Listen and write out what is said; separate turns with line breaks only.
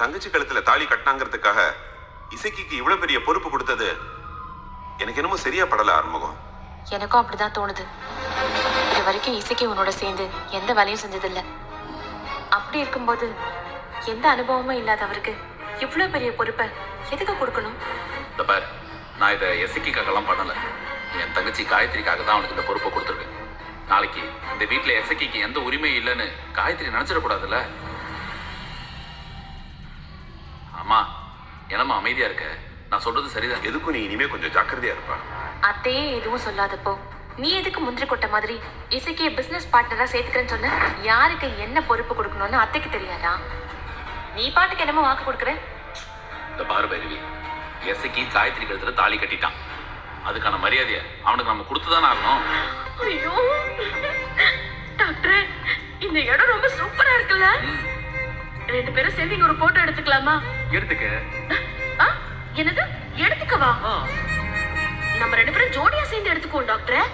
தங்கச்சி கழுத்துல தாலி கட்டினாங்கிறதுக்காக இசைக்கு இவ்வளவு பெரிய பொறுப்பு கொடுத்தது எனக்கு என்னமோ சரியா படல ஆறுமுகம்.
எனக்கும் அப்படிதான் தோணுது. இது வரைக்கும் இசைக்கு உன்னோட சேர்ந்து எந்த வேலையும் செஞ்சதில்ல. அப்படி இருக்கும்போது எந்த அனுபவமும் இல்லாதவருக்கு இவ்வளவு பெரிய பொறுப்பை எதுக்கு கொடுக்கணும்?
இந்த பாரு, நான் இதை எசக்கிக்காகலாம் பண்ணல. என் தங்கச்சி காயத்ரிக்காக தான் அவனுக்கு இந்த பொறுப்பை கொடுத்துருக்கேன். நாளைக்கு இந்த வீட்டில் எசக்கிக்கு எந்த உரிமையும் இல்லைன்னு காயத்ரி நினைச்சிடக்கூடாதுல்ல. ஆமா, என்னம்மா அமைதியா இருக்க? நான் சொல்றது சரிதான்.
எதுக்கும் நீ இனிமே கொஞ்சம் ஜாக்கிரதையா இருப்பா.
அத்தையே எதுவும் சொல்லாதப்போ நீ எதுக்கு முந்திரி கொட்ட மாதிரி இசைக்கு பிசினஸ் பார்ட்னரா சேர்த்துக்கிறேன்னு சொன்ன? யாருக்கு என்ன பொறுப்பு கொடுக்கணும்னு அத்தைக்கு தெரியாதா? நீ பாட்டுக்கு என்னமோ வாக்கு கொடுக்குற.
இந்த பாரு பைரவி, எசக்கி காயத்ரி கழுத்துல தாலி கட்டிட்டான். அதுக்கான மரியாதையை அவனுக்கு நம்ம கொடுத்துதானே ஆகணும்.
ஐயோ டாக்டர், இந்த இடம் ரொம்ப சூப்பரா இருக்குல்ல? ரெண்டு பேரும் சேர்ந்து இங்க ஒரு போட்டோ எடுத்துக்கலாமா?
எடுத்துக்க.
என்னது எடுத்துக்கவா? நம்ம ரெண்டு பேரும் ஜோடியா சேர்ந்து எடுத்துக்குவோம் டாக்டர்.